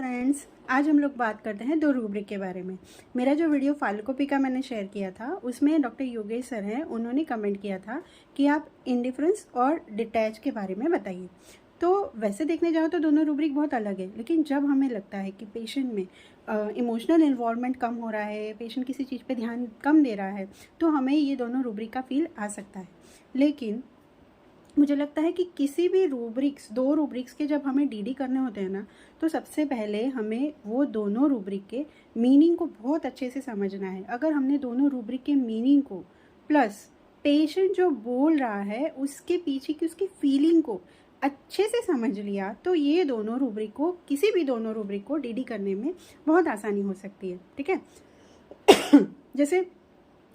Friends, आज हम लोग बात करते हैं दो रूब्रिक के बारे में। मेरा जो वीडियो फाल्गोपी का मैंने शेयर किया था उसमें डॉक्टर योगेश सर हैं, उन्होंने कमेंट किया था कि आप इंडिफरेंस और डिटैच के बारे में बताइए। तो वैसे देखने जाओ तो दोनों रूब्रिक बहुत अलग है, लेकिन जब हमें लगता है कि पेशेंट में इमोशनल इन्वॉल्वमेंट कम हो रहा है, पेशेंट किसी चीज़ पे ध्यान कम दे रहा है, तो हमें ये दोनों रूब्रिक का फील आ सकता है। लेकिन मुझे लगता है कि किसी भी दो रूब्रिक्स के जब हमें डीडी करने होते हैं ना, तो सबसे पहले हमें वो दोनों रूब्रिक के मीनिंग को बहुत अच्छे से समझना है। अगर हमने दोनों रूब्रिक के मीनिंग को प्लस पेशेंट जो बोल रहा है उसके पीछे की उसकी फीलिंग को अच्छे से समझ लिया, तो ये दोनों रूब्रिक को, किसी भी दोनों रूब्रिक को डीडी करने में बहुत आसानी हो सकती है। ठीक है जैसे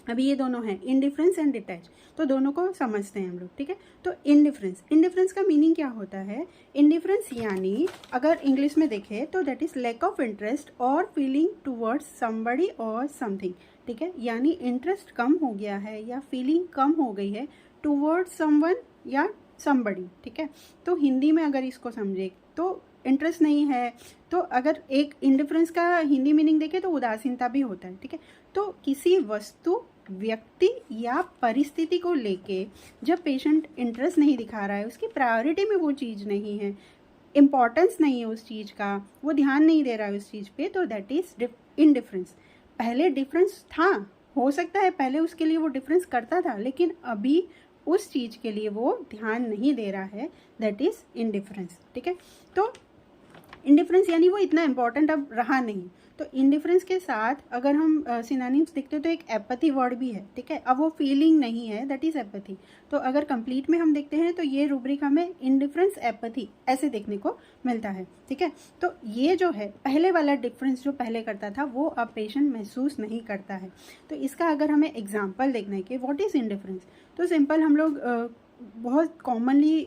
अभी ये दोनों हैं इंडिफरेंस एंड डिटैच, तो दोनों को समझते हैं हम लोग। ठीक है, तो इंडिफरेंस का मीनिंग क्या होता है? इंडिफरेंस यानी अगर इंग्लिश में देखें तो that is lack of interest और फीलिंग टूवर्ड्स समबडी और समथिंग। ठीक है, यानी इंटरेस्ट कम हो गया है या फीलिंग कम हो गई है टूवर्ड्स समवन या समबडी। ठीक है, तो हिंदी में अगर इसको समझे तो इंटरेस्ट नहीं है, तो अगर एक इंडिफरेंस का हिंदी मीनिंग देखें तो उदासीनता भी होता है। ठीक है, तो किसी वस्तु, व्यक्ति या परिस्थिति को लेके जब पेशेंट इंटरेस्ट नहीं दिखा रहा है, उसकी प्रायोरिटी में वो चीज़ नहीं है, इम्पॉर्टेंस नहीं है उस चीज़ का, वो ध्यान नहीं दे रहा है उस चीज़ पे, तो दैट इज इंडिफरेंस। पहले डिफरेंस था, हो सकता है पहले उसके लिए वो डिफरेंस करता था, लेकिन अभी उस चीज़ के लिए वो ध्यान नहीं दे रहा है, दैट इज इंडिफरेंस। ठीक है, तो इंडिफरेंस यानी वो इतना इम्पॉर्टेंट अब रहा नहीं। तो इंडिफरेंस के साथ अगर हम सिनोनिम्स देखते हैं तो एक एपैथी वर्ड भी है। ठीक है, अब वो फीलिंग नहीं है, दैट इज एपैथी। तो अगर कंप्लीट में हम देखते हैं तो ये रूब्रिक हमें इंडिफरेंस एपैथी ऐसे देखने को मिलता है। ठीक है, तो ये जो है पहले वाला डिफरेंस जो पहले करता था वो अब पेशेंट महसूस नहीं करता है। तो इसका अगर हमें एग्जाम्पल देखना है कि व्हाट इज इंडिफरेंस, तो सिंपल हम लोग बहुत कॉमनली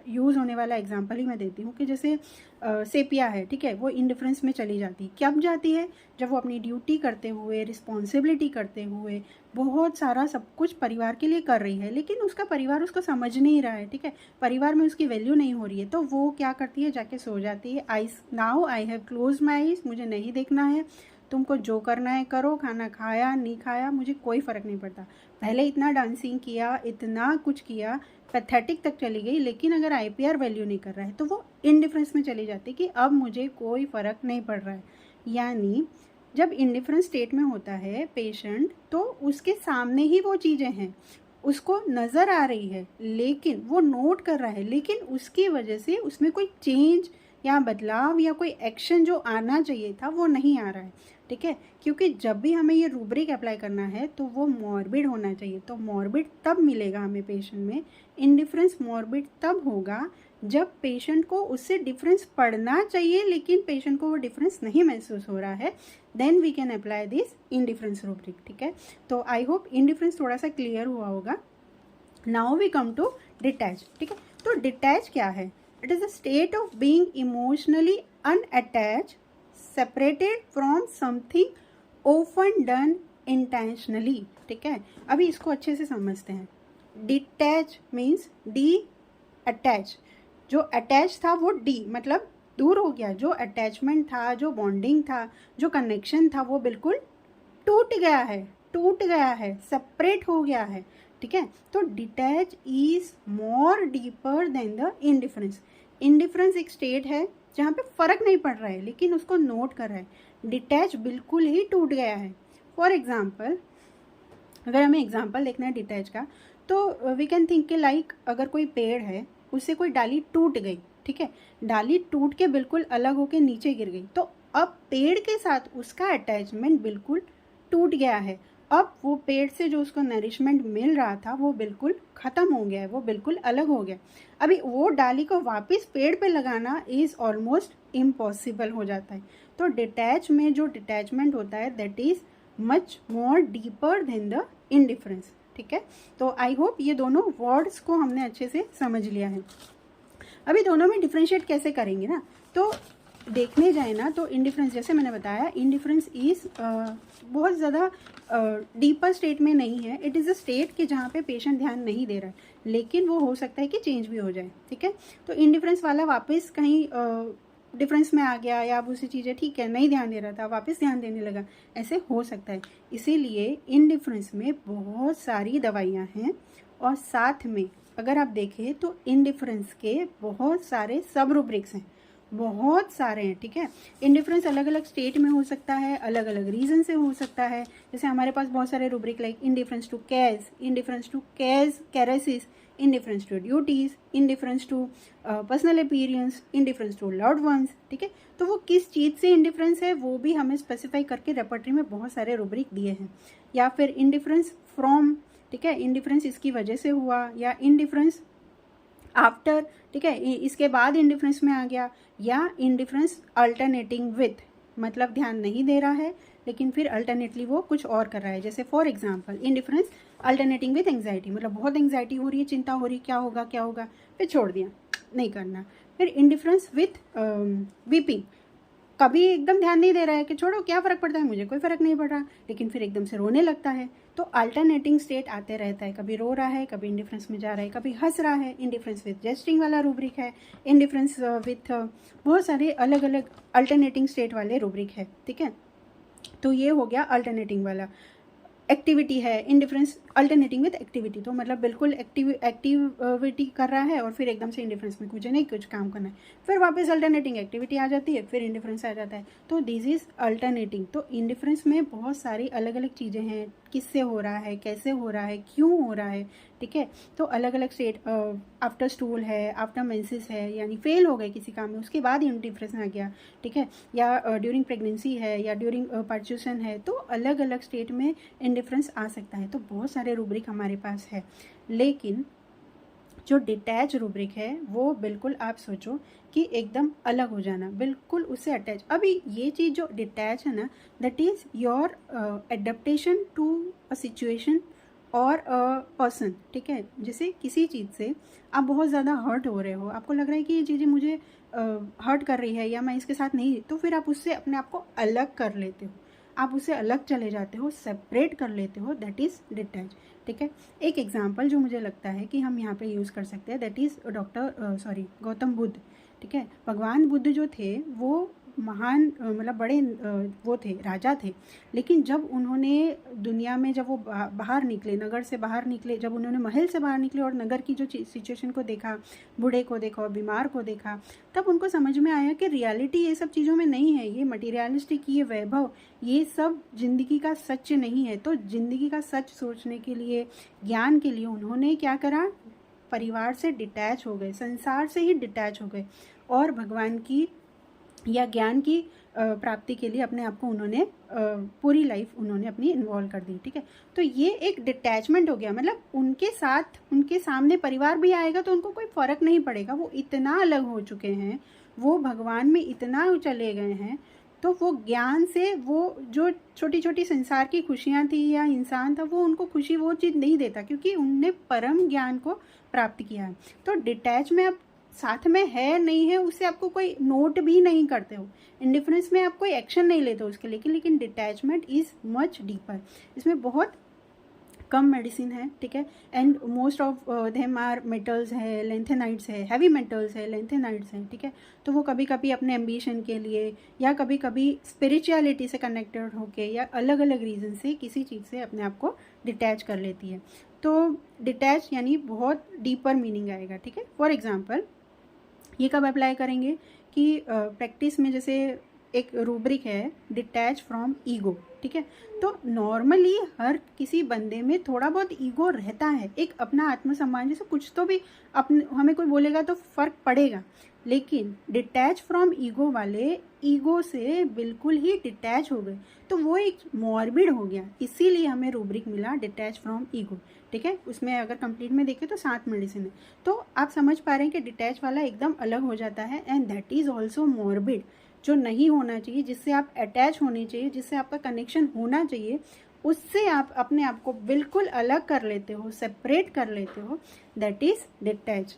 यूज़ होने वाला एग्जांपल ही मैं देती हूँ कि जैसे सेपिया है। ठीक है, वो इंडिफरेंस में चली जाती है। कब जाती है? जब वो अपनी ड्यूटी करते हुए, रिस्पॉन्सिबिलिटी करते हुए बहुत सारा सब कुछ परिवार के लिए कर रही है, लेकिन उसका परिवार उसको समझ नहीं रहा है। ठीक है, परिवार में उसकी वैल्यू नहीं हो रही है, तो वो क्या करती है? जाके सो जाती है। Now I have close my eyes, मुझे नहीं देखना है, तुमको जो करना है करो, खाना खाया नहीं खाया मुझे कोई फ़र्क नहीं पड़ता। पहले इतना डांसिंग किया, इतना कुछ किया, पैथेटिक तक चली गई, लेकिन अगर आईपीआर वैल्यू नहीं कर रहा है तो वो इंडिफरेंस में चली जाती है कि अब मुझे कोई फ़र्क नहीं पड़ रहा है। यानी जब इंडिफरेंस स्टेट में होता है पेशेंट, तो उसके सामने ही वो चीज़ें हैं, उसको नज़र आ रही है, लेकिन वो नोट कर रहा है, लेकिन उसकी वजह से उसमें कोई चेंज या बदलाव या कोई एक्शन जो आना चाहिए था वो नहीं आ रहा है। ठीक है, क्योंकि जब भी हमें ये रूब्रिक अप्लाई करना है तो वो मॉर्बिड होना चाहिए। तो मॉर्बिड तब मिलेगा हमें पेशेंट में, इंडिफरेंस मॉर्बिड तब होगा जब पेशेंट को उससे डिफरेंस पड़ना चाहिए लेकिन पेशेंट को वो डिफरेंस नहीं महसूस हो रहा है, then we can apply this indifference rubric. ठीक है, तो आई होप इंडिफरेंस थोड़ा सा क्लियर हुआ होगा। Now we come to detach. ठीक है, तो डिटैच क्या है? It is a state of being emotionally unattached, separated from something often done intentionally. ठीक है, अभी इसको अच्छे से समझते हैं। डिटैच मीन्स डी अटैच, जो अटैच था वो डी मतलब दूर हो गया, जो अटैचमेंट था, जो बॉन्डिंग था, जो कनेक्शन था वो बिल्कुल टूट गया है, सेपरेट हो गया है। ठीक है, तो detach is more deeper than the indifference. Indifference एक स्टेट है जहाँ पे फर्क नहीं पड़ रहा है लेकिन उसको नोट कर रहा है, डिटैच बिल्कुल ही टूट गया है। फॉर एग्जाम्पल, अगर हमें एग्जाम्पल देखना है डिटैच का, तो वी कैन थिंक के लाइक अगर कोई पेड़ है, उससे कोई डाली टूट गई। ठीक है, डाली टूट के बिल्कुल अलग होके नीचे गिर गई, तो अब पेड़ के साथ उसका अटैचमेंट बिल्कुल टूट गया है। अब वो पेड़ से जो उसको नरिशमेंट मिल रहा था वो बिल्कुल ख़त्म हो गया है, वो बिल्कुल अलग हो गया। अभी वो डाली को वापस पेड़ पे लगाना इज़ ऑलमोस्ट इम्पॉसिबल हो जाता है। तो डिटैच में जो डिटैचमेंट होता है that is much more deeper than the indifference. ठीक है, तो आई होप ये दोनों वर्ड्स को हमने अच्छे से समझ लिया है। अभी दोनों में डिफ्रेंशिएट कैसे करेंगे ना, तो देखने जाए ना तो इंडिफरेंस, जैसे मैंने बताया, इंडिफरेंस इज़ बहुत ज़्यादा डीपर स्टेट में नहीं है। इट इज़ अ स्टेट कि जहाँ पे पेशेंट ध्यान नहीं दे रहा है, लेकिन वो हो सकता है कि चेंज भी हो जाए। ठीक है, तो इंडिफरेंस वाला वापस कहीं डिफरेंस में आ गया, या अब उसी चीज़ें ठीक है नहीं ध्यान दे रहा था वापस ध्यान देने लगा, ऐसे हो सकता है। इसीलिए इनडिफरेंस में बहुत सारी दवाइयाँ हैं, और साथ में अगर आप देखें तो इनडिफरेंस के बहुत सारे सब रूब्रिक्स हैं, बहुत सारे हैं, ठीक है। इनडिफरेंस अलग अलग स्टेट में हो सकता है, अलग अलग रीज़न से हो सकता है। जैसे हमारे पास बहुत सारे rubric like indifference to cause, indifference to caresses, indifference to duties, indifference to personal appearance, indifference to loved ones, ठीक है। तो वो किस चीज़ से इंडिफरेंस है वो भी हमें स्पेसिफाई करके रेपर्टरी में बहुत सारे रूब्रिक दिए हैं। या फिर इंडिफरेंस फ्रॉम, ठीक है, इंडिफरेंस इसकी वजह से हुआ, या इंडिफरेंस आफ्टर, ठीक है, इसके बाद इंडिफरेंस में आ गया, या इंडिफरेंस अल्टरनेटिंग विथ, मतलब ध्यान नहीं दे रहा है लेकिन फिर अल्टरनेटली वो कुछ और कर रहा है। जैसे for example indifference alternating with anxiety, मतलब बहुत एंग्जाइटी हो रही है, चिंता हो रही है, क्या होगा क्या होगा, फिर छोड़ दिया, नहीं करना। फिर इंडिफरेंस विथ वीपिंग, कभी एकदम ध्यान नहीं दे रहा है कि छोड़ो क्या फ़र्क पड़ता है, मुझे कोई फ़र्क नहीं पड़ रहा, लेकिन फिर एकदम से रोने लगता है। तो अल्टरनेटिंग स्टेट आते रहता है, कभी रो रहा है, कभी इंडिफरेंस में जा रहा है, कभी हंस रहा है। इंडिफरेंस विथ जेस्टिंग वाला रूब्रिक है, इंडिफरेंस विथ बहुत सारे अलग अलग अल्टरनेटिंग स्टेट वाले रूब्रिक है, ठीक है। तो ये हो गया अल्टरनेटिंग वाला। एक्टिविटी है, इंडिफरेंस अल्टरनेटिंग विथ एक्टिविटी, तो मतलब बिल्कुल एक्टिविटी कर रहा है और फिर एकदम से इंडिफरेंस में मुझे नहीं कुछ काम करना है, फिर वापस अल्टरनेटिंग एक्टिविटी आ जाती है, फिर इंडिफरेंस आ जाता है। तो दिस इज अल्टरनेटिंग। तो इंडिफरेंस में बहुत सारी अलग अलग चीज़ें हैं, किससे हो रहा है, कैसे हो रहा है, क्यों हो रहा है, ठीक है। तो अलग अलग स्टेट, आफ्टर स्टूल है, आफ्टर मेंसेस है, यानी फेल हो गए किसी काम में उसके बाद इंडिफरेंस आ गया, ठीक है, या ड्यूरिंग प्रेगनेंसी है, या ड्यूरिंग पर्चुसन है, तो अलग अलग स्टेट में इंडिफरेंस आ सकता है। तो बहुत सारे रूब्रिक हमारे पास है, लेकिन जो डिटैच रूब्रिक है वो बिल्कुल आप सोचो कि एकदम अलग हो जाना, बिल्कुल उससे अटैच। अभी ये चीज़ जो डिटैच है ना, that is your adaptation to a situation और पर्सन, ठीक है। जैसे किसी चीज़ से आप बहुत ज़्यादा हर्ट हो रहे हो, आपको लग रहा है कि ये चीज़ें मुझे हर्ट कर रही है या मैं इसके साथ नहीं, तो फिर आप उससे अपने आप को अलग कर लेते हो, आप उससे अलग चले जाते हो, सेपरेट कर लेते हो, दैट इज़ डिटैच, ठीक है। एक एग्जांपल जो मुझे लगता है कि हम यहाँ पे यूज़ कर सकते हैं, दैट इज़ गौतम बुद्ध, ठीक है। भगवान बुद्ध जो थे वो महान मतलब बड़े वो थे, राजा थे, लेकिन जब उन्होंने दुनिया में, जब वो बाहर निकले, नगर से बाहर निकले, जब उन्होंने महल से बाहर निकले और नगर की जो सिचुएशन को देखा, बूढ़े को देखा और बीमार को देखा, तब उनको समझ में आया कि रियलिटी ये सब चीज़ों में नहीं है, ये मटीरियलिस्टिक, ये वैभव, ये सब जिंदगी का सच नहीं है। तो जिंदगी का सच सोचने के लिए, ज्ञान के लिए उन्होंने क्या करा, परिवार से डिटैच हो गए, संसार से ही डिटैच हो गए, और भगवान की या ज्ञान की प्राप्ति के लिए अपने आप को उन्होंने पूरी लाइफ उन्होंने अपनी इन्वॉल्व कर दी, ठीक है। तो ये एक डिटैचमेंट हो गया, मतलब उनके साथ, उनके सामने परिवार भी आएगा तो उनको कोई फ़र्क नहीं पड़ेगा, वो इतना अलग हो चुके हैं, वो भगवान में इतना चले गए हैं। तो वो ज्ञान से, वो जो छोटी छोटी संसार की खुशियाँ थी या इंसान था, वो उनको खुशी वो चीज़ नहीं देता, क्योंकि उनने परम ज्ञान को प्राप्त किया है। तो डिटैच में आप साथ में है नहीं है उससे आपको कोई नोट भी नहीं करते हो, इंडिफरेंस में आप कोई एक्शन नहीं लेते हो उसके, लेकिन डिटैचमेंट इज़ मच डीपर, इसमें बहुत कम मेडिसिन है, ठीक है। And most of them are metals है, लेंथेनाइड्स है, हैवी मेटल्स है, लेंथेनाइड्स है, ठीक है। तो वो कभी कभी अपने एम्बिशन के लिए या कभी कभी स्पिरिचुअलिटी से कनेक्टेड होके या अलग अलग रीज़न से किसी चीज़ से अपने आप को डिटैच कर लेती है। तो डिटैच यानी बहुत डीपर मीनिंग आएगा, ठीक है। फॉर एग्जाम्पल ये कब अप्लाई करेंगे कि प्रैक्टिस में, जैसे एक रूब्रिक है डिटैच फ्रॉम ईगो, ठीक है। तो नॉर्मली हर किसी बंदे में थोड़ा बहुत ईगो रहता है, एक अपना आत्मसम्मान, जैसे कुछ तो भी अपने हमें कोई बोलेगा तो फ़र्क पड़ेगा, लेकिन डिटैच फ्रॉम ईगो वाले ईगो से बिल्कुल ही डिटैच हो गए, तो वो एक मॉर्बिड हो गया, इसीलिए हमें रूब्रिक मिला डिटैच फ्रॉम ईगो, ठीक है। उसमें अगर कंप्लीट में देखें तो 7 मेडिसिन है, तो आप समझ पा रहे हैं कि डिटैच वाला एकदम अलग हो जाता है, and that is also morbid, जो नहीं होना चाहिए, जिससे आप अटैच होने चाहिए, जिससे आपका कनेक्शन होना चाहिए, उससे आप अपने आप को बिल्कुल अलग कर लेते हो, सेपरेट कर लेते हो, दैट इज़ डिटैच।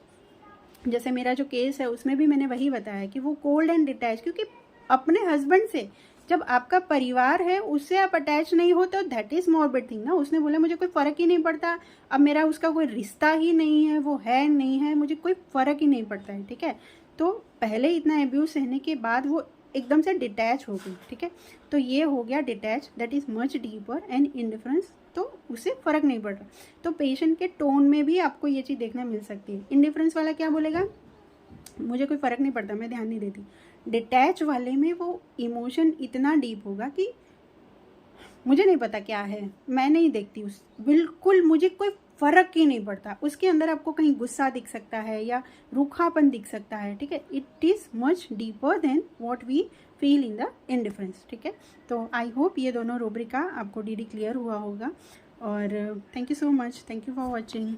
जैसे मेरा जो केस है उसमें भी मैंने वही बताया कि वो कोल्ड एंड डिटैच, क्योंकि अपने हस्बैंड से, जब आपका परिवार है उससे आप अटैच नहीं हो, तो दैट इज़ मॉर्बिड थिंग ना। उसने बोला मुझे कोई फ़र्क ही नहीं पड़ता, अब मेरा उसका कोई रिश्ता ही नहीं है, वो है नहीं है, मुझे कोई फ़र्क ही नहीं पड़ता है, ठीक है। तो पहले इतना एब्यूज सहने के बाद वो एकदम से डिटैच हो गई, ठीक है। तो ये हो गया detach, that is much deeper and indifference, तो उससे फ़र्क नहीं पड़ रहा। तो पेशेंट के टोन में भी आपको ये चीज़ देखना मिल सकती है। इंडिफरेंस वाला क्या बोलेगा, मुझे कोई फ़र्क नहीं पड़ता, मैं ध्यान नहीं देती। डिटैच वाले में वो इमोशन इतना डीप होगा कि मुझे नहीं पता क्या है, मैं नहीं देखती उस, बिल्कुल मुझे कोई फ़र्क ही नहीं पड़ता। उसके अंदर आपको कहीं गुस्सा दिख सकता है या रूखापन दिख सकता है, ठीक है। It is much deeper than what we feel in the indifference, ठीक है। तो आई होप ये दोनों रूब्रिक का आपको डीडी क्लियर हुआ होगा। और thank you so much, thank you for watching.